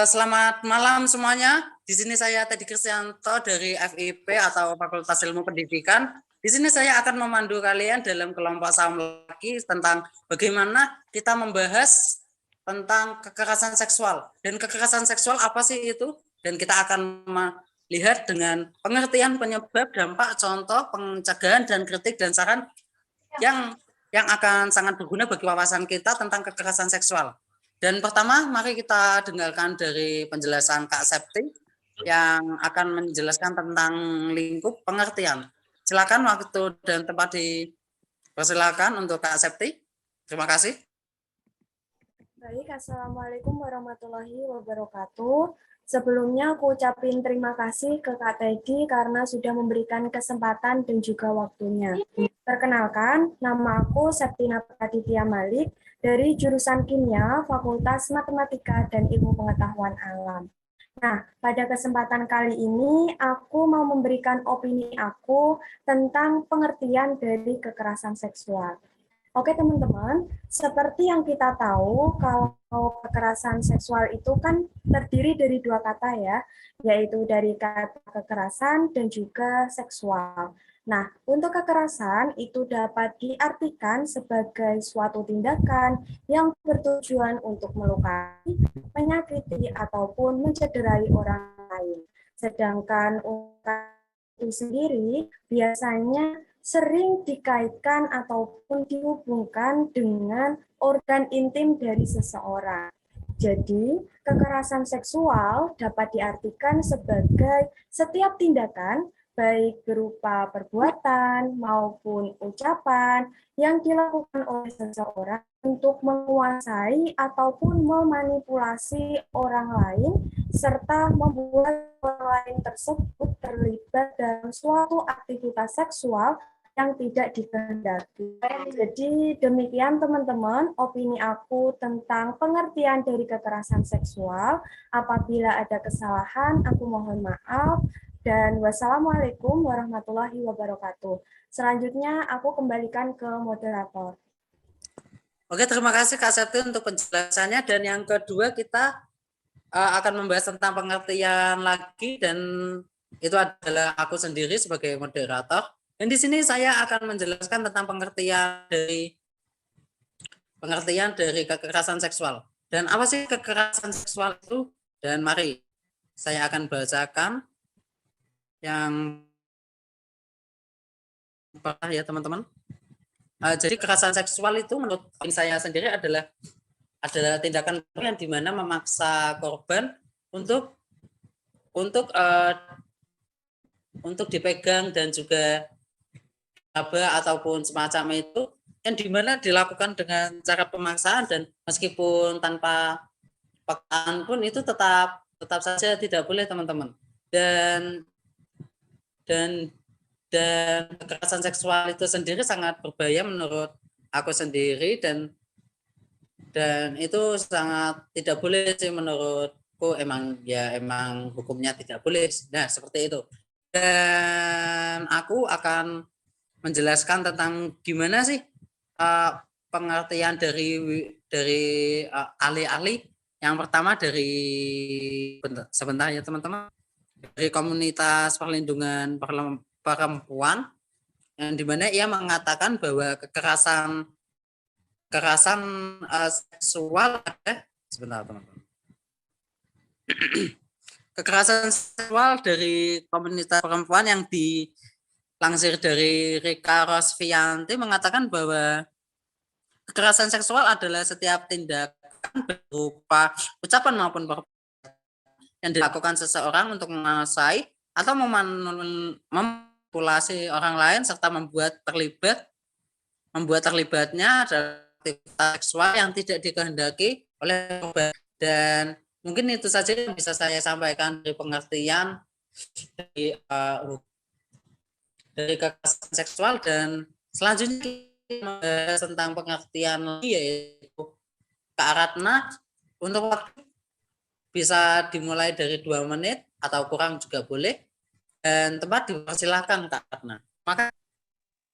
Selamat malam semuanya. Di sini saya Teddy Kristianto dari FIP atau Fakultas Ilmu Pendidikan. Di sini saya akan memandu kalian dalam kelompok saham laki tentang bagaimana kita membahas tentang kekerasan seksual. Dan kekerasan seksual apa sih itu? Dan kita akan melihat dengan pengertian penyebab, dampak, contoh, pencegahan, dan kritik dan saran yang akan sangat berguna bagi wawasan kita tentang kekerasan seksual. Dan pertama, mari kita dengarkan dari penjelasan Kak Septi yang akan menjelaskan tentang lingkup pengertian. Silakan waktu dan tempat dipersilakan untuk Kak Septi. Terima kasih. Baik, Assalamualaikum warahmatullahi wabarakatuh. Sebelumnya aku ucapin terima kasih ke Kak Teddy karena sudah memberikan kesempatan dan juga waktunya. Perkenalkan, nama aku Septina Praditya Malik dari jurusan Kimia, Fakultas Matematika dan Ilmu Pengetahuan Alam. Nah, pada kesempatan kali ini aku mau memberikan opini aku tentang pengertian dari kekerasan seksual. Oke teman-teman, seperti yang kita tahu, kalau kekerasan seksual itu kan terdiri dari dua kata ya, yaitu dari kata kekerasan dan juga seksual. Nah, untuk kekerasan itu dapat diartikan sebagai suatu tindakan yang bertujuan untuk melukai, menyakiti, ataupun mencederai orang lain. Sedangkan untuk itu sendiri biasanya sering dikaitkan ataupun dihubungkan dengan organ intim dari seseorang. Jadi, kekerasan seksual dapat diartikan sebagai setiap tindakan, baik berupa perbuatan maupun ucapan yang dilakukan oleh seseorang untuk menguasai ataupun memanipulasi orang lain, serta membuat orang lain tersebut terlibat dalam suatu aktivitas seksual yang tidak dikehendaki. Jadi demikian teman-teman opini aku tentang pengertian dari kekerasan seksual. Apabila ada kesalahan, aku mohon maaf. Dan wassalamualaikum warahmatullahi wabarakatuh. Selanjutnya aku kembalikan ke moderator. Oke, terima kasih Kak Septi untuk penjelasannya. Dan yang kedua kita akan membahas tentang pengertian lagi, dan itu adalah aku sendiri sebagai moderator. Dan di sini saya akan menjelaskan tentang pengertian dari kekerasan seksual. Dan apa sih kekerasan seksual itu? Dan mari saya akan bacakan yang ya teman-teman. Jadi kekerasan seksual itu menurut saya sendiri adalah tindakan yang dimana memaksa korban untuk dipegang dan juga aba ataupun semacam itu, yang dimana dilakukan dengan cara pemaksaan, dan meskipun tanpa paksaan pun itu tetap saja tidak boleh teman-teman. Dan kekerasan seksual itu sendiri sangat berbahaya menurut aku sendiri, dan itu sangat tidak boleh sih menurutku. Emang hukumnya tidak boleh. Nah, seperti itu. Dan aku akan menjelaskan tentang gimana sih pengertian dari ahli-ahli. Yang pertama dari sebentar ya teman-teman, dari komunitas perlindungan perempuan, yang dimana ia mengatakan bahwa kekerasan seksual ada, sebentar teman-teman. Kekerasan seksual dari komunitas perempuan yang dilansir dari Rika Rosvianti mengatakan bahwa kekerasan seksual adalah setiap tindakan berupa ucapan maupun perbuatan yang dilakukan seseorang untuk menguasai atau memanipulasi orang lain serta membuat terlibatnya adalah aktivitas seksual yang tidak dikehendaki oleh korban. Dan mungkin itu saja yang bisa saya sampaikan dari pengertian dari kekerasan seksual. Dan selanjutnya kita membahas tentang pengertian yaitu Kak Ratna. Untuk waktu bisa dimulai dari 2 menit atau kurang juga boleh, dan tempat dipersilakan Kak Ratna. Maka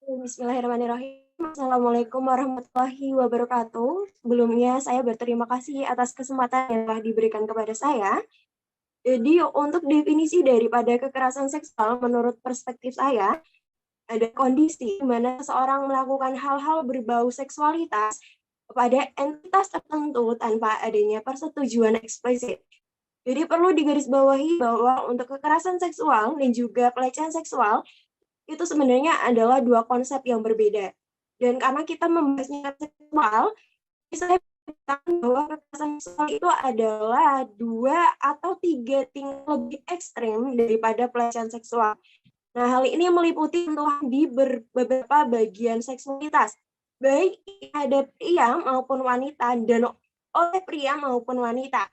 Bismillahirrahmanirrahim. Assalamualaikum warahmatullahi wabarakatuh. Sebelumnya saya berterima kasih atas kesempatan yang telah diberikan kepada saya. Jadi untuk definisi daripada kekerasan seksual menurut perspektif saya, ada kondisi di mana seseorang melakukan hal-hal berbau seksualitas kepada entitas tertentu tanpa adanya persetujuan eksplisit. Jadi perlu digarisbawahi bahwa untuk kekerasan seksual dan juga pelecehan seksual itu sebenarnya adalah dua konsep yang berbeda. Dan karena kita membahasnya seksual, saya katakan bahwa kekerasan seksual itu adalah 2 atau 3 tingkat lebih ekstrim daripada pelecehan seksual. Nah, hal ini meliputi sentuhan di beberapa bagian seksualitas, baik ada pria maupun wanita dan oleh pria maupun wanita.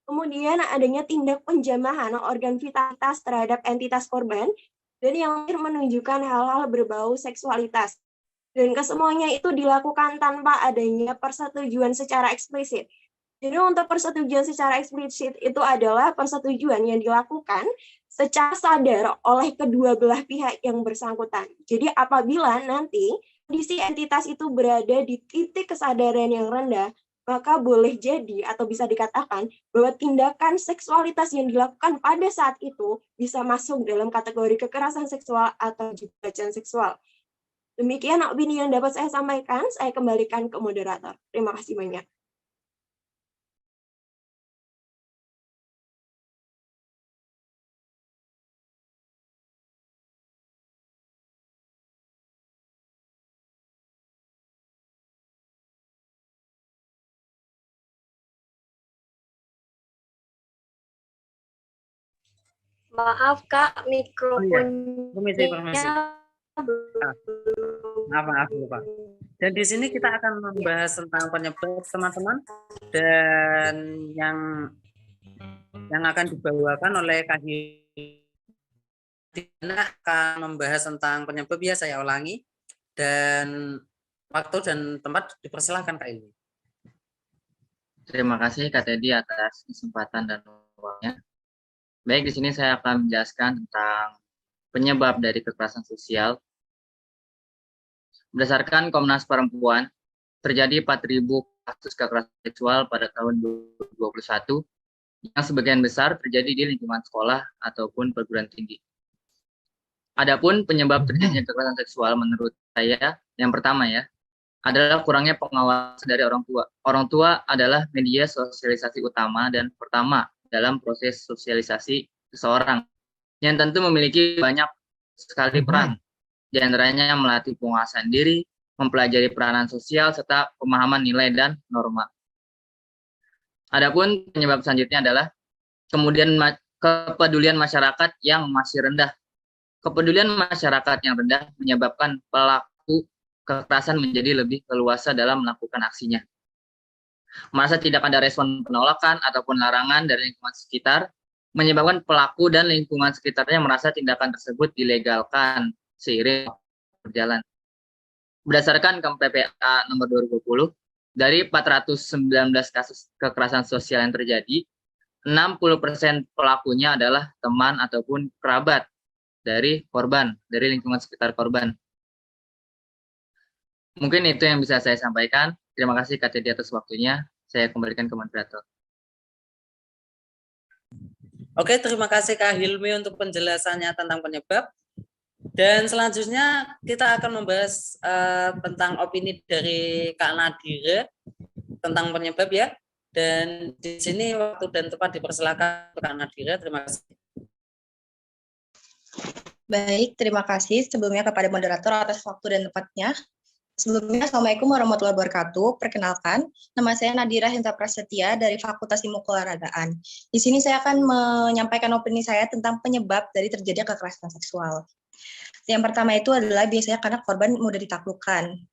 Kemudian adanya tindak penjamahan organ vitalitas terhadap entitas korban, dan yang menunjukkan hal-hal berbau seksualitas. Dan kesemuanya itu dilakukan tanpa adanya persetujuan secara eksplisit. Jadi untuk persetujuan secara eksplisit itu adalah persetujuan yang dilakukan secara sadar oleh kedua belah pihak yang bersangkutan. Jadi apabila nanti kondisi entitas itu berada di titik kesadaran yang rendah, maka boleh jadi atau bisa dikatakan bahwa tindakan seksualitas yang dilakukan pada saat itu bisa masuk dalam kategori kekerasan seksual atau juga pelecehan seksual. Demikian opini yang dapat saya sampaikan, saya kembalikan ke moderator. Terima kasih banyak. Maaf Kak, Permisi. mikrofonnya Maaf lupa. Dan di sini kita akan membahas tentang penyebab teman-teman, dan yang akan dibawakan oleh Kak Dina akan membahas tentang penyebab, ya saya ulangi, dan waktu dan tempat dipersilahkan Kak Ilmi. Terima kasih Kak Teddy atas kesempatan dan waktunya. Baik, di sini saya akan menjelaskan tentang penyebab dari kekerasan sosial. Berdasarkan Komnas Perempuan, terjadi 4.000 kasus kekerasan seksual pada tahun 2021, yang sebagian besar terjadi di lingkungan sekolah ataupun perguruan tinggi. Adapun penyebab terjadinya kekerasan seksual menurut saya, yang pertama adalah kurangnya pengawasan dari orang tua. Orang tua adalah media sosialisasi utama dan pertama dalam proses sosialisasi seseorang, yang tentu memiliki banyak sekali peran. Di antaranya melatih penguasaan diri, mempelajari peranan sosial, serta pemahaman nilai dan norma. Adapun penyebab selanjutnya adalah kemudian kepedulian masyarakat yang masih rendah. Kepedulian masyarakat yang rendah menyebabkan pelaku kekerasan menjadi lebih leluasa dalam melakukan aksinya. Merasa tidak ada respon penolakan ataupun larangan dari lingkungan sekitar, menyebabkan pelaku dan lingkungan sekitarnya merasa tindakan tersebut dilegalkan seiring berjalan. Berdasarkan KPPA nomor 2020, dari 419 kasus kekerasan sosial yang terjadi, 60% pelakunya adalah teman ataupun kerabat dari korban, dari lingkungan sekitar korban. Mungkin itu yang bisa saya sampaikan. Terima kasih Kak Teddy atas waktunya. Saya kembalikan ke moderator. Oke, terima kasih Kak Hilmi untuk penjelasannya tentang penyebab. Dan selanjutnya kita akan membahas tentang opini dari Kak Nadira tentang penyebab ya. Dan di sini waktu dan tempat dipersilakan Kak Nadira. Terima kasih. Baik, terima kasih sebelumnya kepada moderator atas waktu dan tempatnya. Sebelumnya, Assalamualaikum warahmatullahi wabarakatuh. Perkenalkan, nama saya Nadira Hendra Prasetya dari Fakultas Ilmu Keolahragaan. Di sini saya akan menyampaikan opini saya tentang penyebab dari terjadinya kekerasan seksual. Yang pertama itu adalah biasanya karena korban mudah ditaklukkan.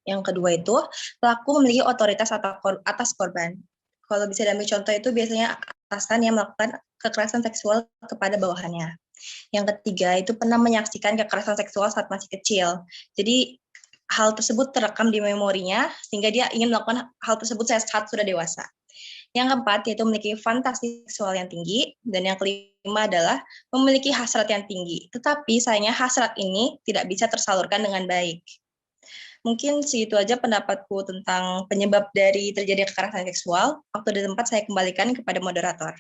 Yang kedua itu, pelaku memiliki otoritas atas korban. Kalau bisa diambil contoh itu biasanya atasan yang melakukan kekerasan seksual kepada bawahannya. Yang ketiga itu pernah menyaksikan kekerasan seksual saat masih kecil. Jadi hal tersebut terekam di memorinya sehingga dia ingin melakukan hal tersebut saat sudah dewasa. Yang keempat yaitu memiliki fantasi seksual yang tinggi, dan yang kelima adalah memiliki hasrat yang tinggi. Tetapi sayangnya hasrat ini tidak bisa tersalurkan dengan baik. Mungkin segitu aja pendapatku tentang penyebab dari terjadi kekerasan seksual. Waktu dan tempat saya kembalikan kepada moderator.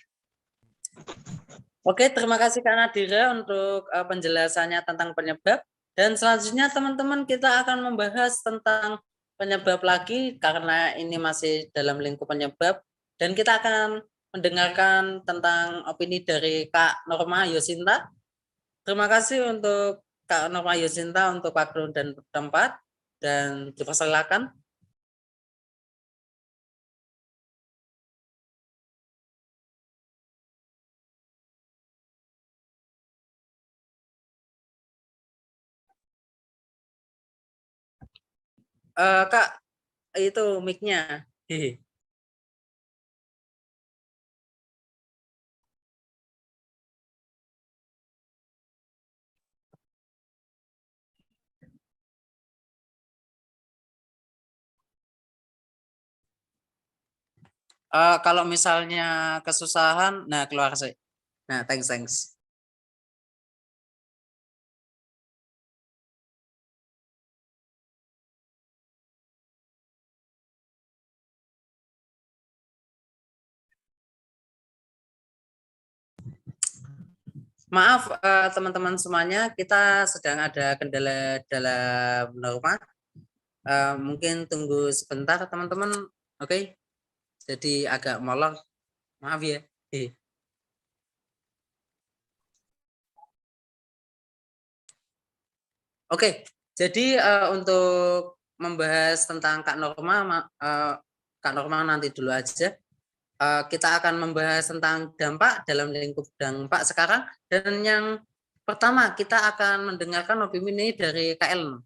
Oke, terima kasih Kak Nadira untuk penjelasannya tentang penyebab. Dan selanjutnya teman-teman kita akan membahas tentang penyebab lagi karena ini masih dalam lingkup penyebab. Dan kita akan mendengarkan tentang opini dari Kak Norma Yosinta. Terima kasih untuk Kak Norma Yosinta untuk waktu dan tempat. Dan dipersilakan. Kak, itu mic-nya. Kalau misalnya kesusahan, nah keluar sih. Nah, thanks. Maaf teman-teman semuanya, kita sedang ada kendala dalam Norma. Mungkin tunggu sebentar teman-teman. Oke. Jadi agak molor. Maaf ya. Oke. Jadi untuk membahas tentang Kak Norma nanti dulu aja. Kita akan membahas tentang dampak dalam lingkup dampak sekarang. Dan yang pertama kita akan mendengarkan opini dari Kak Ellen.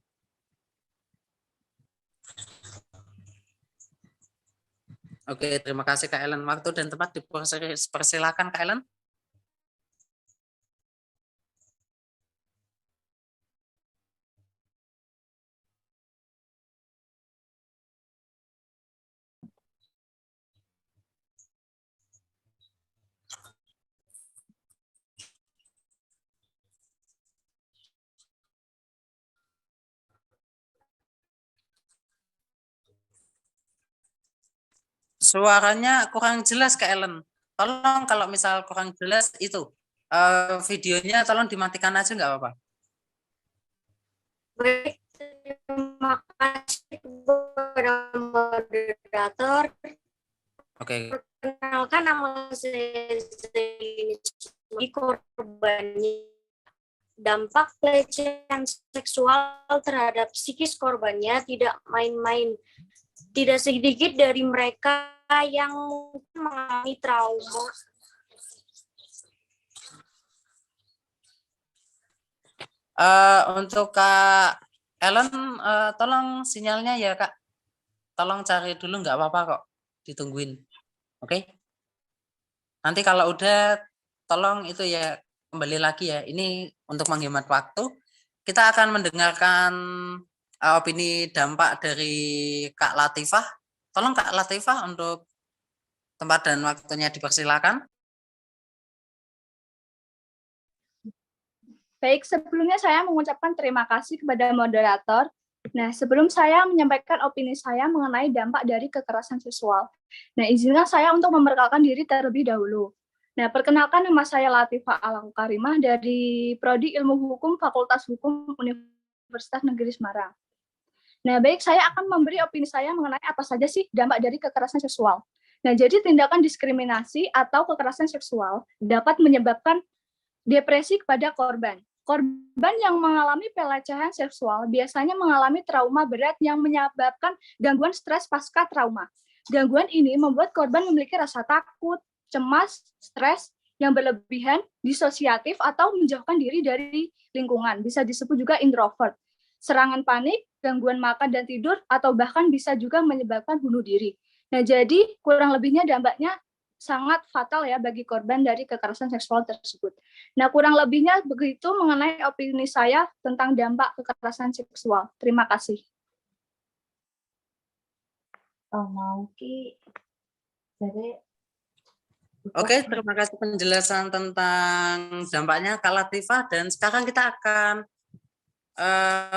Oke, terima kasih Kak Ellen. Waktu dan tempat dipersilakan Kak Ellen. Suaranya kurang jelas Kak Ellen. Tolong kalau misal kurang jelas itu videonya tolong dimatikan aja nggak apa-apa. Baik, terima kasih kepada moderator. Oke. Perkenalkan nama saya Zaini, korbannya. Dampak pelecehan seksual terhadap psikis korbannya tidak main-main. Tidak sedikit dari mereka yang mengalami trauma. Untuk Kak Ellen, tolong sinyalnya ya Kak. Tolong cari dulu nggak apa-apa kok. Ditungguin. Oke. Nanti kalau udah tolong itu ya kembali lagi ya. Ini untuk menghemat waktu. Kita akan mendengarkan opini dampak dari Kak Latifah. Tolong Kak Latifah untuk tempat dan waktunya dipersilakan. Baik, sebelumnya saya mengucapkan terima kasih kepada moderator. Nah, sebelum saya menyampaikan opini saya mengenai dampak dari kekerasan seksual. Nah, izinkan saya untuk memperkenalkan diri terlebih dahulu. Nah, perkenalkan nama saya Latifah Al-Karimah dari Prodi Ilmu Hukum Fakultas Hukum Universitas Negeri Semarang. Nah, baik, saya akan memberi opini saya mengenai apa saja sih dampak dari kekerasan seksual. Nah, jadi tindakan diskriminasi atau kekerasan seksual dapat menyebabkan depresi kepada korban. Korban yang mengalami pelecehan seksual biasanya mengalami trauma berat yang menyebabkan gangguan stres pasca trauma. Gangguan ini membuat korban memiliki rasa takut, cemas, stres yang berlebihan, disosiatif, atau menjauhkan diri dari lingkungan. Bisa disebut juga introvert. Serangan panik, gangguan makan dan tidur, atau bahkan bisa juga menyebabkan bunuh diri. Nah, jadi kurang lebihnya dampaknya sangat fatal ya bagi korban dari kekerasan seksual tersebut. Nah, kurang lebihnya begitu mengenai opini saya tentang dampak kekerasan seksual. Terima kasih. Oke, terima kasih penjelasan tentang dampaknya Kak Latifah. Dan sekarang kita akan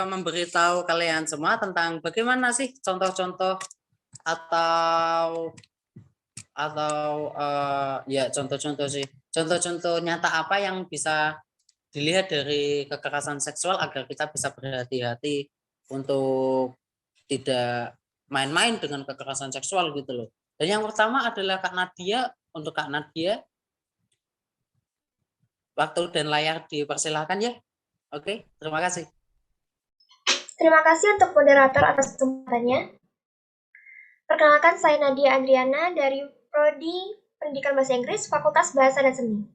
memberitahu kalian semua tentang bagaimana sih contoh-contoh atau ya contoh-contoh sih, contoh-contoh nyata apa yang bisa dilihat dari kekerasan seksual agar kita bisa berhati-hati untuk tidak main-main dengan kekerasan seksual gitu loh. Dan yang pertama adalah Kak Nadia. Untuk Kak Nadia, waktu dan layar dipersilahkan ya. Oke, terima kasih. Terima kasih untuk moderator atas kesempatannya. Perkenalkan, saya Nadia Adriana dari Prodi Pendidikan Bahasa Inggris, Fakultas Bahasa dan Seni.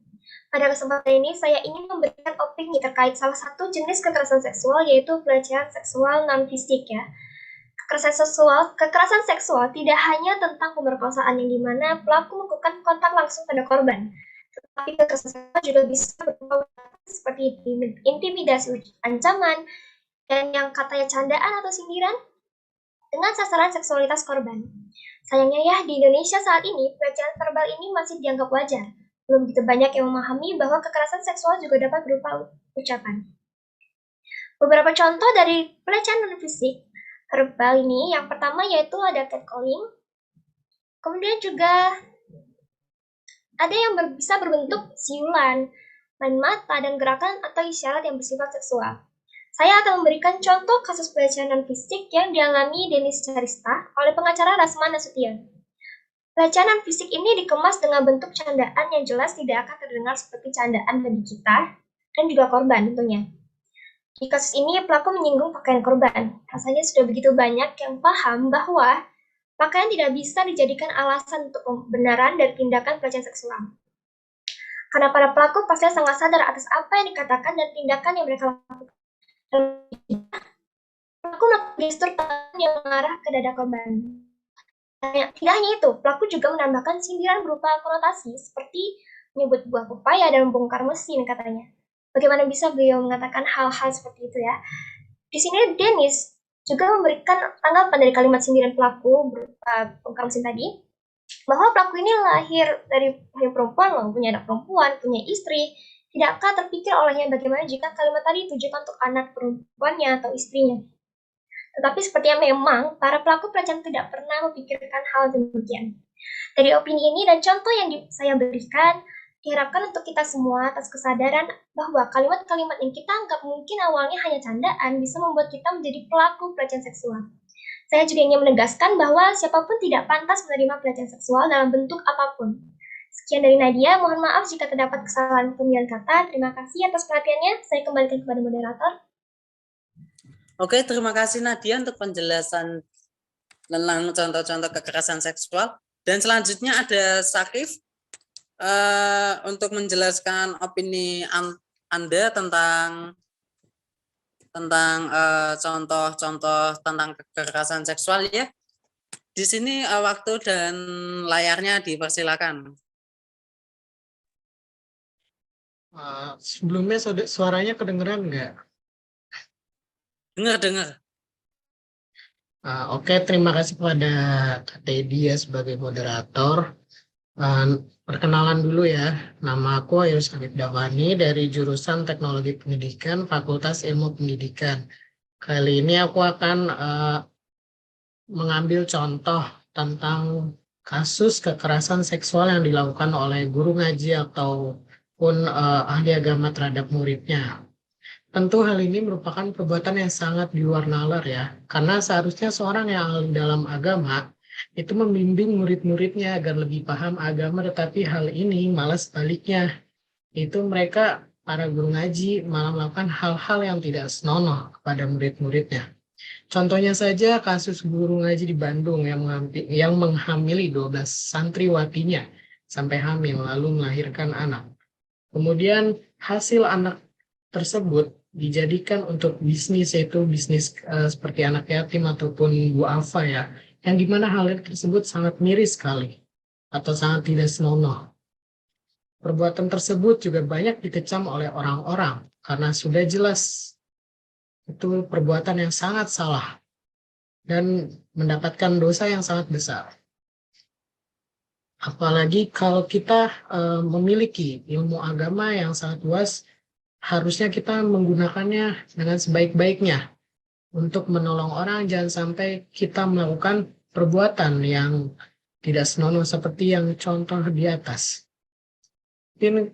Pada kesempatan ini, saya ingin memberikan opini terkait salah satu jenis kekerasan seksual, yaitu pelecehan seksual non-fisik ya. Kekerasan seksual tidak hanya tentang pemerkosaan yang dimana pelaku melakukan kontak langsung pada korban, tetapi kekerasan seksual juga bisa berupa seperti intimidasi, ancaman, dan yang katanya candaan atau sindiran dengan sasaran seksualitas korban. Sayangnya ya, di Indonesia saat ini, pelecehan verbal ini masih dianggap wajar. Belum begitu banyak yang memahami bahwa kekerasan seksual juga dapat berupa ucapan. Beberapa contoh dari pelecehan non-fisik verbal ini, yang pertama yaitu ada catcalling, kemudian juga ada yang bisa berbentuk siulan, main mata, dan gerakan atau isyarat yang bersifat seksual. Saya akan memberikan contoh kasus pelecehan non-fisik yang dialami Denis Charista oleh pengacara Rasman Nasution. Pelecehan non-fisik ini dikemas dengan bentuk candaan yang jelas tidak akan terdengar seperti candaan bagi kita dan juga korban tentunya. Di kasus ini, pelaku menyinggung pakaian korban. Rasanya sudah begitu banyak yang paham bahwa pakaian tidak bisa dijadikan alasan untuk pembenaran dari tindakan pelecehan seksual. Karena para pelaku pasti sangat sadar atas apa yang dikatakan dan tindakan yang mereka lakukan. Pelaku melakukan gestur tangan yang mengarah ke dada korban. Tidak hanya itu, pelaku juga menambahkan sindiran berupa konotasi seperti menyebut buah pepaya dan membongkar mesin katanya. Bagaimana bisa beliau mengatakan hal-hal seperti itu ya? Di sini Denis juga memberikan tanggapan dari kalimat sindiran pelaku berupa bongkar mesin tadi, bahwa pelaku ini lahir dari perempuan, punya anak perempuan, punya istri. Tidakkah terpikir olehnya bagaimana jika kalimat tadi ditujukan untuk anak perempuannya atau istrinya? Tetapi sepertinya memang para pelaku pelecehan tidak pernah memikirkan hal demikian. Dari opini ini dan contoh yang saya berikan, diharapkan untuk kita semua atas kesadaran bahwa kalimat-kalimat yang kita anggap mungkin awalnya hanya candaan bisa membuat kita menjadi pelaku pelecehan seksual. Saya juga ingin menegaskan bahwa siapapun tidak pantas menerima pelecehan seksual dalam bentuk apapun. Sekian dari Nadia, mohon maaf jika terdapat kesalahan pemilihan kata. Terima kasih atas perhatiannya. Saya kembalikan kepada moderator. Oke, terima kasih Nadia untuk penjelasan tentang contoh-contoh kekerasan seksual. Dan selanjutnya ada Sakif untuk menjelaskan opini Anda tentang contoh-contoh tentang kekerasan seksual ya. Di sini waktu dan layarnya dipersilakan. Sebelumnya suaranya kedengeran nggak? Dengar. Oke, terima kasih kepada Kak Teddy ya sebagai moderator. Perkenalan dulu ya, nama aku Ayus Hanif Davani dari jurusan Teknologi Pendidikan Fakultas Ilmu Pendidikan. Kali ini aku akan mengambil contoh tentang kasus kekerasan seksual yang dilakukan oleh guru ngaji ataupun ahli agama terhadap muridnya. Tentu hal ini merupakan perbuatan yang sangat di luar nalar ya, karena seharusnya seorang yang ahli dalam agama itu membimbing murid-muridnya agar lebih paham agama, tetapi hal ini malah sebaliknya. Itu mereka, para guru ngaji, malah melakukan hal-hal yang tidak senonoh kepada murid-muridnya. Contohnya saja kasus guru ngaji di Bandung yang menghamili 12 santriwatinya sampai hamil lalu melahirkan anak. Kemudian hasil anak tersebut dijadikan untuk bisnis, yaitu bisnis seperti anak yatim ataupun duafa ya, yang dimana hal tersebut sangat miris sekali atau sangat tidak senonoh. Perbuatan tersebut juga banyak dikecam oleh orang-orang karena sudah jelas itu perbuatan yang sangat salah dan mendapatkan dosa yang sangat besar. Apalagi kalau kita memiliki ilmu agama yang sangat luas, harusnya kita menggunakannya dengan sebaik-baiknya untuk menolong orang. Jangan sampai kita melakukan perbuatan yang tidak senonoh seperti yang contoh di atas. Mungkin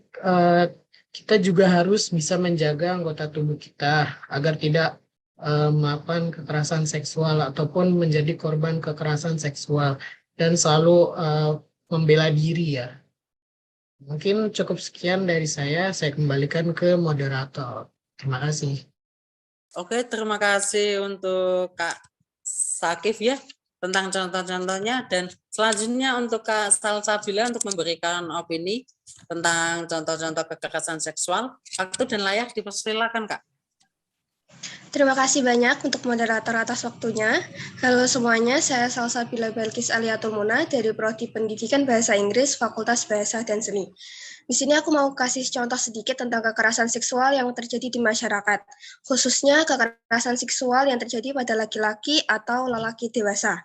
kita juga harus bisa menjaga anggota tubuh kita agar tidak melakukan kekerasan seksual ataupun menjadi korban kekerasan seksual, dan selalu membela diri ya. Mungkin cukup sekian dari saya kembalikan ke moderator. Terima kasih. Oke, terima kasih untuk Kak Sakif ya tentang contoh-contohnya, dan selanjutnya untuk Kak Salsabila untuk memberikan opini tentang contoh-contoh kekerasan seksual. Waktu dan layak dipersilakan, Kak. Terima kasih banyak untuk moderator atas waktunya. Halo semuanya, saya Salsabila Balkis Aliatul Muna dari Prodi Pendidikan Bahasa Inggris, Fakultas Bahasa dan Seni. Di sini aku mau kasih contoh sedikit tentang kekerasan seksual yang terjadi di masyarakat, khususnya kekerasan seksual yang terjadi pada laki-laki atau lelaki dewasa.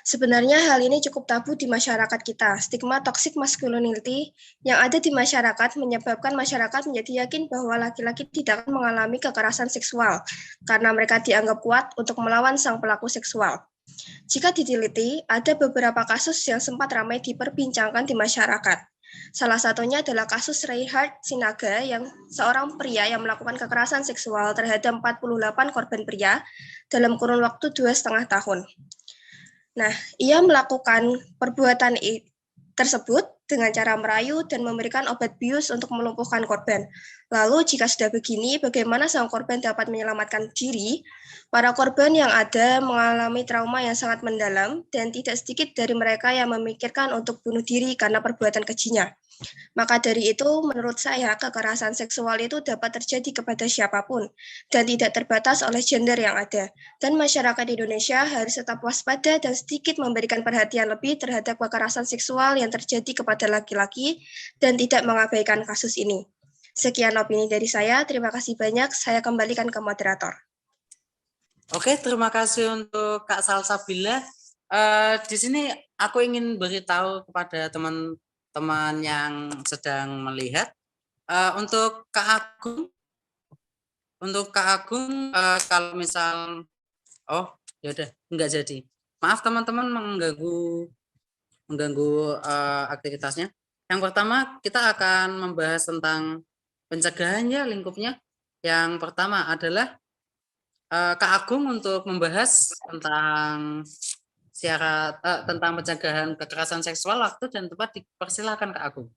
Sebenarnya hal ini cukup tabu di masyarakat kita. Stigma toxic masculinity yang ada di masyarakat menyebabkan masyarakat menjadi yakin bahwa laki-laki tidak akan mengalami kekerasan seksual karena mereka dianggap kuat untuk melawan sang pelaku seksual. Jika diteliti, ada beberapa kasus yang sempat ramai diperbincangkan di masyarakat. Salah satunya adalah kasus Reinhard Sinaga, yang seorang pria yang melakukan kekerasan seksual terhadap 48 korban pria dalam kurun waktu 2,5 tahun. Nah, ia melakukan perbuatan tersebut dengan cara merayu dan memberikan obat bius untuk melumpuhkan korban. Lalu, jika sudah begini, bagaimana sang korban dapat menyelamatkan diri? Para korban yang ada mengalami trauma yang sangat mendalam, dan tidak sedikit dari mereka yang memikirkan untuk bunuh diri karena perbuatan kejinya. Maka dari itu, menurut saya, kekerasan seksual itu dapat terjadi kepada siapapun dan tidak terbatas oleh gender yang ada. Dan masyarakat Indonesia harus tetap waspada dan sedikit memberikan perhatian lebih terhadap kekerasan seksual yang terjadi kepada laki-laki dan tidak mengabaikan kasus ini. Sekian opini dari saya. Terima kasih banyak. Saya kembalikan ke moderator. Oke, terima kasih untuk Kak Salsabila. Di sini aku ingin beritahu kepada teman-teman yang sedang melihat, untuk Kak Agung, kalau misal, ya udah nggak jadi. Maaf teman-teman mengganggu aktivitasnya. Yang pertama kita akan membahas tentang pencegahan ya lingkupnya. Yang pertama adalah Kak Agung untuk membahas tentang syarat tentang pencegahan kekerasan seksual. Waktu dan tempat dipersilakan Kak Agung.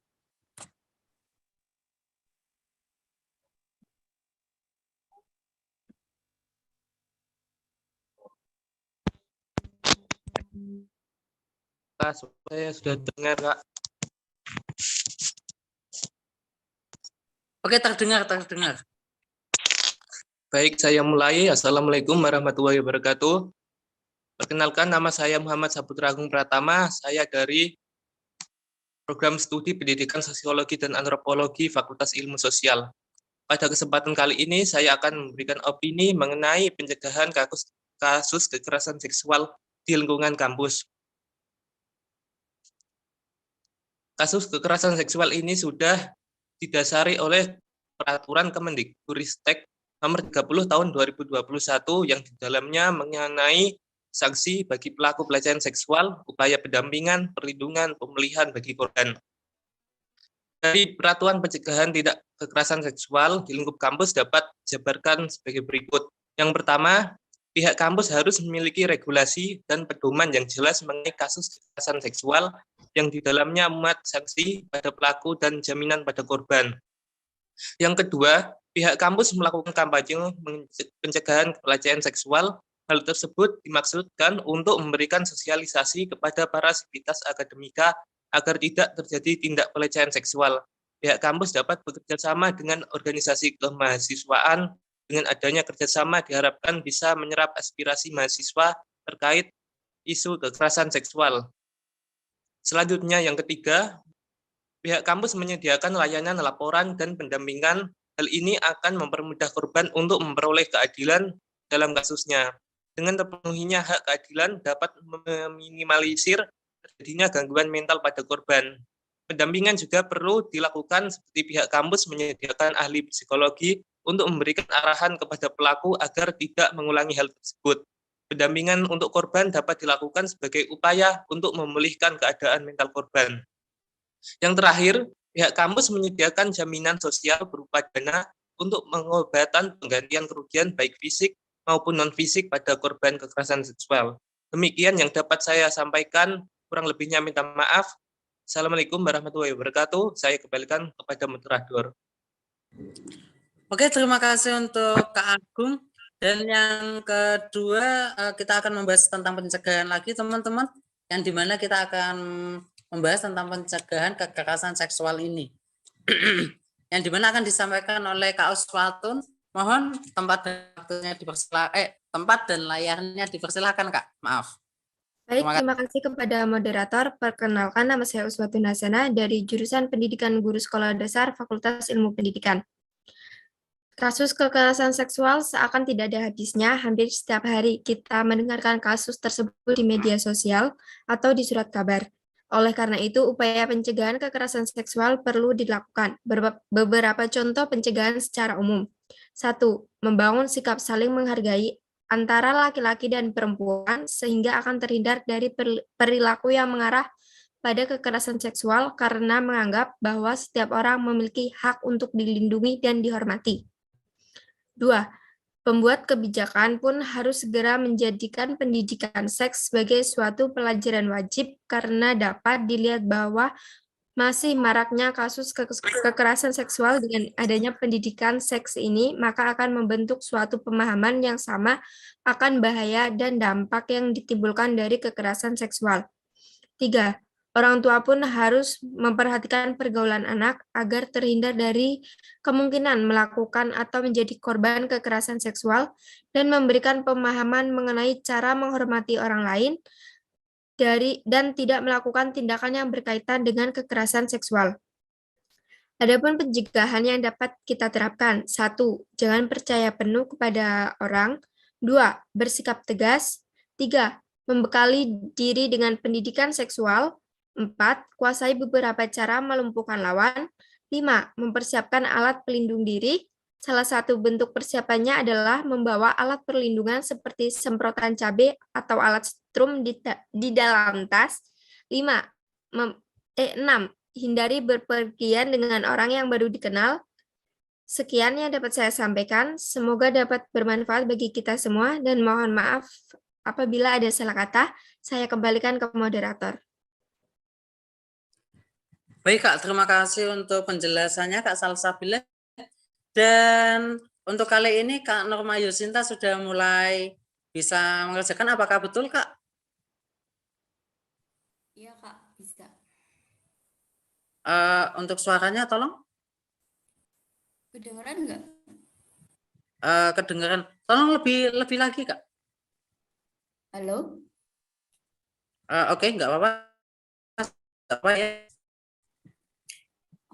Kak, saya sudah dengar, Kak. Oke, terdengar. Baik, saya mulai. Assalamualaikum warahmatullahi wabarakatuh. Perkenalkan, nama saya Muhammad Saputra Agung Pratama. Saya dari Program Studi Pendidikan Sosiologi dan Antropologi Fakultas Ilmu Sosial. Pada kesempatan kali ini, saya akan memberikan opini mengenai pencegahan kasus kekerasan seksual di lingkungan kampus. Kasus kekerasan seksual ini sudah didasari oleh Peraturan Kemendikbudristek Nomor 30 Tahun 2021 yang di dalamnya mengenai sanksi bagi pelaku pelecehan seksual, upaya pendampingan, perlindungan, pemulihan bagi korban. Dari Peraturan Pencegahan Tindak Kekerasan Seksual di lingkup kampus dapat dijabarkan sebagai berikut. Yang pertama, pihak kampus harus memiliki regulasi dan pedoman yang jelas mengenai kasus kekerasan seksual yang di dalamnya memuat sanksi pada pelaku dan jaminan pada korban. Yang kedua, pihak kampus melakukan kampanye pencegahan pelecehan seksual. Hal tersebut dimaksudkan untuk memberikan sosialisasi kepada para sivitas akademika agar tidak terjadi tindak pelecehan seksual. Pihak kampus dapat bekerja sama dengan organisasi kemahasiswaan. Dengan adanya kerjasama diharapkan bisa menyerap aspirasi mahasiswa terkait isu kekerasan seksual. Selanjutnya, yang ketiga, pihak kampus menyediakan layanan laporan dan pendampingan. Hal ini akan mempermudah korban untuk memperoleh keadilan dalam kasusnya. Dengan terpenuhinya hak keadilan dapat meminimalisir terjadinya gangguan mental pada korban. Pendampingan juga perlu dilakukan seperti pihak kampus menyediakan ahli psikologi untuk memberikan arahan kepada pelaku agar tidak mengulangi hal tersebut. Pendampingan untuk korban dapat dilakukan sebagai upaya untuk memulihkan keadaan mental korban. Yang terakhir, pihak kampus menyediakan jaminan sosial berupa dana untuk pengobatan penggantian kerugian baik fisik maupun non-fisik pada korban kekerasan seksual. Demikian yang dapat saya sampaikan, kurang lebihnya minta maaf. Assalamualaikum warahmatullahi wabarakatuh. Saya kembalikan kepada moderator. Oke, terima kasih untuk Kak Agung. Dan yang kedua, kita akan membahas tentang pencegahan lagi, teman-teman. Yang dimana kita akan membahas tentang pencegahan kekerasan seksual ini. Yang dimana akan disampaikan oleh Kak Uswatun. Mohon tempat dan waktunya tempat dan layarnya dipersilakan, Kak. Maaf. Baik, terima kasih kepada moderator. Perkenalkan, nama saya Uswatun Hasana dari jurusan Pendidikan Guru Sekolah Dasar Fakultas Ilmu Pendidikan. Kasus kekerasan seksual seakan tidak ada habisnya. Hampir setiap hari kita mendengarkan kasus tersebut di media sosial atau di surat kabar. Oleh karena itu, upaya pencegahan kekerasan seksual perlu dilakukan. Beberapa contoh pencegahan secara umum. 1. Membangun sikap saling menghargai antara laki-laki dan perempuan sehingga akan terhindar dari perilaku yang mengarah pada kekerasan seksual karena menganggap bahwa setiap orang memiliki hak untuk dilindungi dan dihormati. 2. Pembuat kebijakan pun harus segera menjadikan pendidikan seks sebagai suatu pelajaran wajib karena dapat dilihat bahwa masih maraknya kasus kekerasan seksual. Dengan adanya pendidikan seks ini, maka akan membentuk suatu pemahaman yang sama akan bahaya dan dampak yang ditimbulkan dari kekerasan seksual. 3. Orang tua pun harus memperhatikan pergaulan anak agar terhindar dari kemungkinan melakukan atau menjadi korban kekerasan seksual dan memberikan pemahaman mengenai cara menghormati orang lain dan tidak melakukan tindakan yang berkaitan dengan kekerasan seksual. Adapun pencegahan yang dapat kita terapkan. 1. Jangan percaya penuh kepada orang. 2. Bersikap tegas. 3. Membekali diri dengan pendidikan seksual. 4. Kuasai beberapa cara melumpuhkan lawan. 5. Mempersiapkan alat pelindung diri. Salah satu bentuk persiapannya adalah membawa alat perlindungan seperti semprotan cabai atau alat strum di dalam tas. 6. Hindari berpergian dengan orang yang baru dikenal. Sekian yang dapat saya sampaikan. Semoga dapat bermanfaat bagi kita semua dan mohon maaf apabila ada salah kata. Saya kembalikan ke moderator. Baik, Kak. Terima kasih untuk penjelasannya, Kak Salsabila. Dan untuk kali ini Kak Norma Yusinta sudah mulai bisa mengerjakan, apakah betul, Kak? Iya, Kak, bisa. Untuk suaranya tolong. Kedengeran nggak? Kedengeran. Tolong lebih lagi, Kak. Halo? Oke, nggak apa-apa. Nggak apa ya.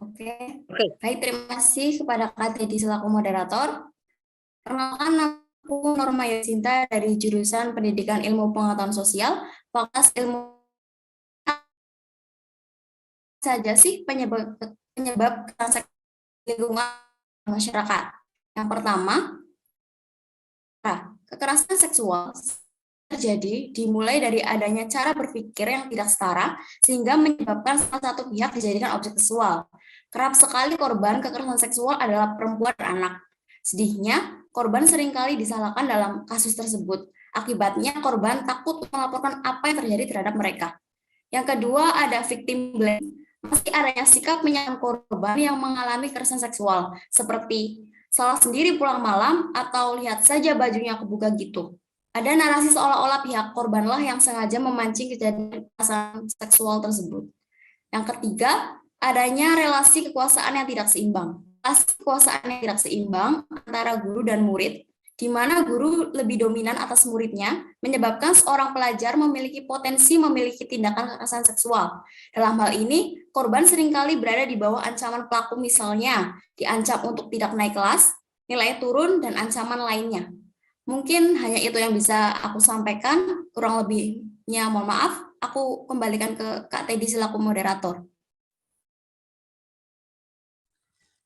Oke. Baik, terima kasih kepada Kak Teddy selaku moderator. Perkenalkan, aku Norma Yusinta dari jurusan Pendidikan Ilmu Pengetahuan Sosial, Fakultas Ilmu. Saja sih penyebab kekerasan lingkungan masyarakat. Yang pertama, kekerasan seksual terjadi dimulai dari adanya cara berpikir yang tidak setara sehingga menyebabkan salah satu pihak dijadikan objek seksual. Kerap sekali korban kekerasan seksual adalah perempuan dan anak. Sedihnya, korban seringkali disalahkan dalam kasus tersebut. Akibatnya, korban takut melaporkan apa yang terjadi terhadap mereka. Yang kedua, ada victim blame. Masih adanya sikap menyalahkan korban yang mengalami kekerasan seksual, seperti salah sendiri pulang malam atau lihat saja bajunya kebuka gitu. Ada narasi seolah-olah pihak korbanlah yang sengaja memancing kejadian kekerasan seksual tersebut. Yang ketiga, adanya relasi kekuasaan yang tidak seimbang. Relasi kekuasaan yang tidak seimbang antara guru dan murid, di mana guru lebih dominan atas muridnya, menyebabkan seorang pelajar memiliki potensi memiliki tindakan kekerasan seksual. Dalam hal ini, korban seringkali berada di bawah ancaman pelaku, misalnya diancam untuk tidak naik kelas, nilai turun, dan ancaman lainnya. Mungkin hanya itu yang bisa aku sampaikan, kurang lebihnya mohon maaf. Aku kembalikan ke Kak Teddy selaku moderator.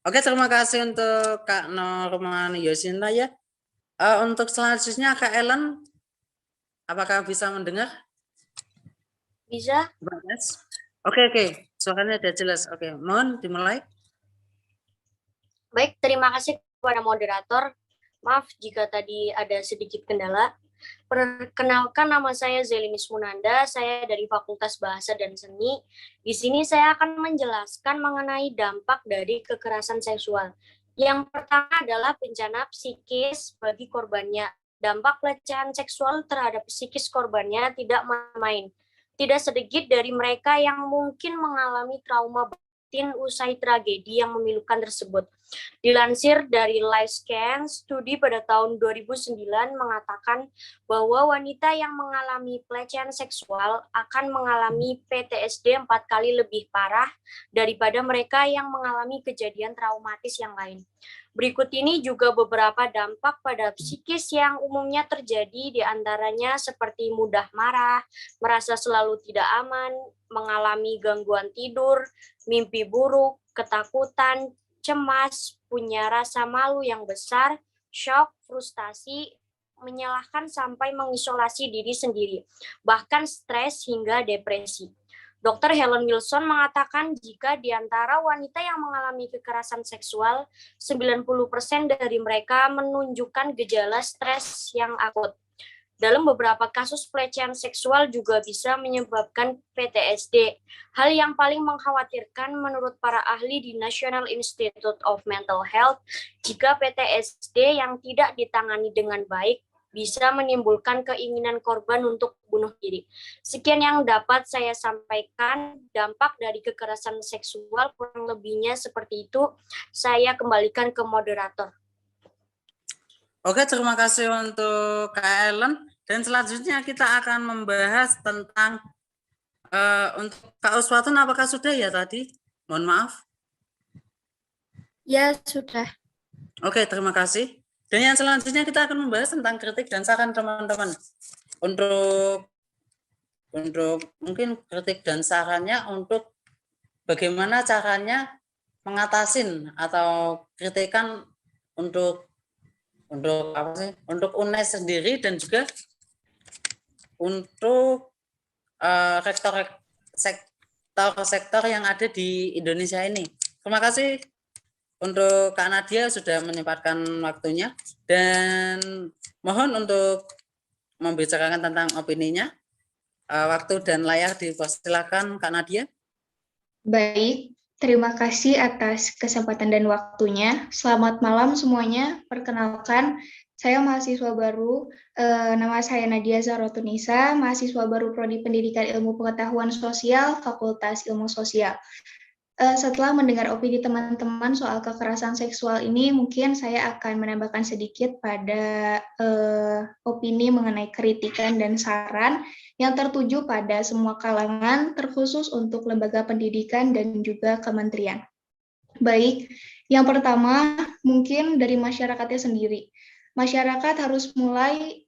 Oke, terima kasih untuk Kak Norman Yosinta ya. Untuk selanjutnya Kak Ellen, apakah bisa mendengar? Bisa? Oke, suaranya sudah jelas. Oke, mohon dimulai. Baik, terima kasih kepada moderator. Maaf jika tadi ada sedikit kendala. Perkenalkan, nama saya Zelimis Munanda, saya dari Fakultas Bahasa dan Seni. Di sini saya akan menjelaskan mengenai dampak dari kekerasan seksual. Yang pertama adalah bencana psikis bagi korbannya. Dampak pelecehan seksual terhadap psikis korbannya tidak main. Tidak sedikit dari mereka yang mungkin mengalami trauma batin usai tragedi yang memilukan tersebut. Dilansir dari LifeScan, studi pada tahun 2009 mengatakan bahwa wanita yang mengalami pelecehan seksual akan mengalami PTSD 4 kali lebih parah daripada mereka yang mengalami kejadian traumatis yang lain. Berikut ini juga beberapa dampak pada psikis yang umumnya terjadi, diantaranya seperti mudah marah, merasa selalu tidak aman, mengalami gangguan tidur, mimpi buruk, ketakutan, cemas, punya rasa malu yang besar, shock, frustasi, menyalahkan sampai mengisolasi diri sendiri, bahkan stres hingga depresi. Dr. Helen Wilson mengatakan jika di antara wanita yang mengalami kekerasan seksual, 90% dari mereka menunjukkan gejala stres yang akut. Dalam beberapa kasus pelecehan seksual juga bisa menyebabkan PTSD. Hal yang paling mengkhawatirkan menurut para ahli di National Institute of Mental Health, jika PTSD yang tidak ditangani dengan baik bisa menimbulkan keinginan korban untuk bunuh diri. Sekian yang dapat saya sampaikan, dampak dari kekerasan seksual kurang lebihnya seperti itu. Saya kembalikan ke moderator. Oke, terima kasih untuk Kak Ellen. Dan selanjutnya kita akan membahas tentang untuk Kak Uswatun, apakah sudah ya tadi? Mohon maaf. Ya, sudah. Oke, terima kasih. Dan yang selanjutnya kita akan membahas tentang kritik dan saran teman-teman. Untuk mungkin kritik dan sarannya untuk bagaimana caranya mengatasin atau kritikan untuk apa sih? Untuk UNES sendiri dan juga untuk sektor yang ada di Indonesia ini. Terima kasih untuk Kak Nadia sudah menyempatkan waktunya dan mohon untuk membicarakan tentang opininya. Waktu dan layar dipersilakan Kak Nadia. Baik, terima kasih atas kesempatan dan waktunya. Selamat malam semuanya. Perkenalkan, saya mahasiswa baru. Nama saya Nadia Zarotunisa, mahasiswa baru Prodi Pendidikan Ilmu Pengetahuan Sosial, Fakultas Ilmu Sosial. Setelah mendengar opini teman-teman soal kekerasan seksual ini, mungkin saya akan menambahkan sedikit pada opini mengenai kritikan dan saran yang tertuju pada semua kalangan, terkhusus untuk lembaga pendidikan dan juga kementerian. Baik, yang pertama mungkin dari masyarakatnya sendiri. Masyarakat harus mulai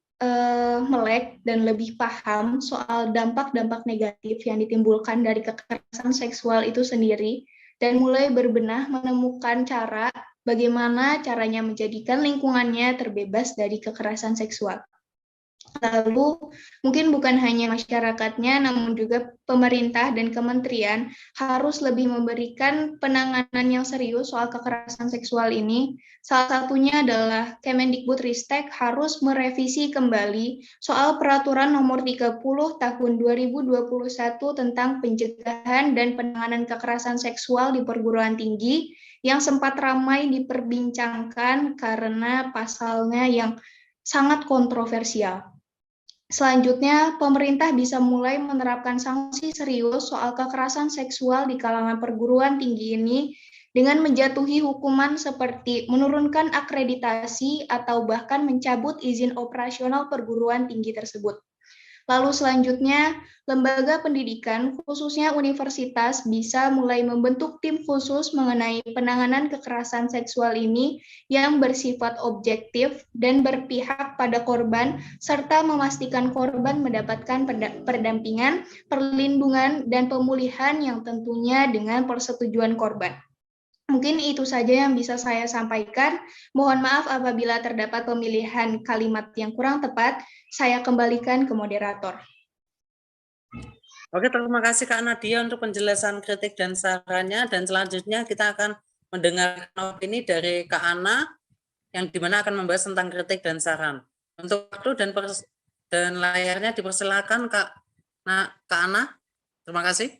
melek dan lebih paham soal dampak-dampak negatif yang ditimbulkan dari kekerasan seksual itu sendiri dan mulai berbenah menemukan cara bagaimana caranya menjadikan lingkungannya terbebas dari kekerasan seksual. Lalu mungkin bukan hanya masyarakatnya namun juga pemerintah dan kementerian harus lebih memberikan penanganan yang serius soal kekerasan seksual ini. Salah satunya adalah Kemendikbudristek harus merevisi kembali soal peraturan nomor 30 tahun 2021 tentang pencegahan dan penanganan kekerasan seksual di perguruan tinggi yang sempat ramai diperbincangkan karena pasalnya yang sangat kontroversial. Selanjutnya, pemerintah bisa mulai menerapkan sanksi serius soal kekerasan seksual di kalangan perguruan tinggi ini dengan menjatuhi hukuman seperti menurunkan akreditasi atau bahkan mencabut izin operasional perguruan tinggi tersebut. Lalu selanjutnya, lembaga pendidikan, khususnya universitas, bisa mulai membentuk tim khusus mengenai penanganan kekerasan seksual ini yang bersifat objektif dan berpihak pada korban, serta memastikan korban mendapatkan pendampingan, perlindungan, dan pemulihan yang tentunya dengan persetujuan korban. Mungkin itu saja yang bisa saya sampaikan. Mohon maaf apabila terdapat pemilihan kalimat yang kurang tepat. Saya kembalikan ke moderator. Oke, terima kasih Kak Nadia untuk penjelasan kritik dan sarannya. Dan selanjutnya kita akan mendengarkan opini dari Kak Ana, yang dimana akan membahas tentang kritik dan saran. Untuk waktu dan layarnya dipersilakan Kak Ana. Terima kasih.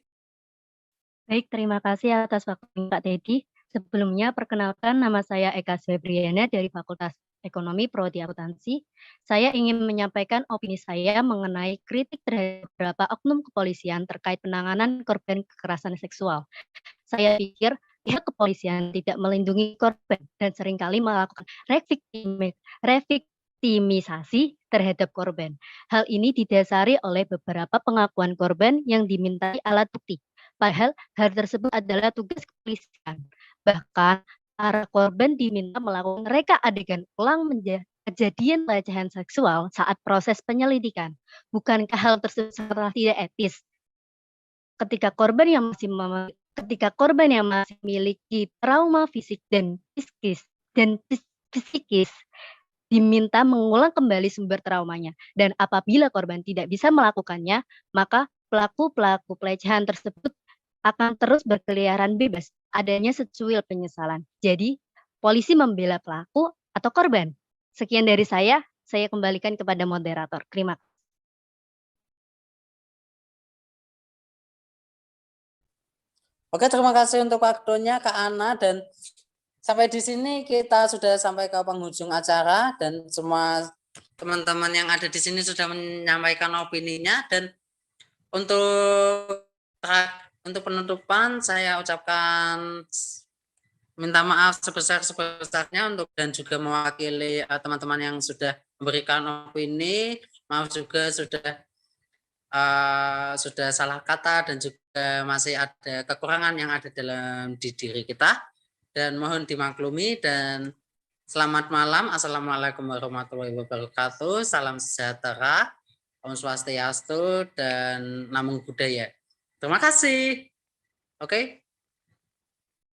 Baik, terima kasih atas waktunya Kak Teddy. Sebelumnya, perkenalkan nama saya Eka Febriana dari Fakultas Ekonomi Prodi Akuntansi. Saya ingin menyampaikan opini saya mengenai kritik terhadap beberapa oknum kepolisian terkait penanganan korban kekerasan seksual. Saya pikir pihak kepolisian tidak melindungi korban dan seringkali melakukan reviktimisasi terhadap korban. Hal ini didasari oleh beberapa pengakuan korban yang dimintai alat bukti. Padahal hal tersebut adalah tugas kepolisian. Bahkan para korban diminta melakukan reka adegan ulang kejadian pelecehan seksual saat proses penyelidikan. Bukankah hal tersebut sangat tidak etis? Ketika korban yang masih memiliki trauma fisik dan psikis diminta mengulang kembali sumber traumanya. Dan apabila korban tidak bisa melakukannya, maka pelaku pelecehan tersebut akan terus berkeliaran bebas, adanya secuil penyesalan. Jadi, polisi membela pelaku atau korban. Sekian dari saya kembalikan kepada moderator. Terima kasih. Oke, terima kasih untuk waktunya Kak Ana, dan sampai di sini kita sudah sampai ke penghujung acara dan semua teman-teman yang ada di sini sudah menyampaikan opininya. Dan untuk penutupan saya ucapkan minta maaf sebesar-besarnya dan juga mewakili teman-teman yang sudah memberikan opini. Maaf juga sudah salah kata dan juga masih ada kekurangan yang ada di diri kita, dan mohon dimaklumi. Dan selamat malam. Assalamualaikum warahmatullahi wabarakatuh. Salam sejahtera, Om Swastiastu, dan Namo Buddhaya. Terima kasih. Oke.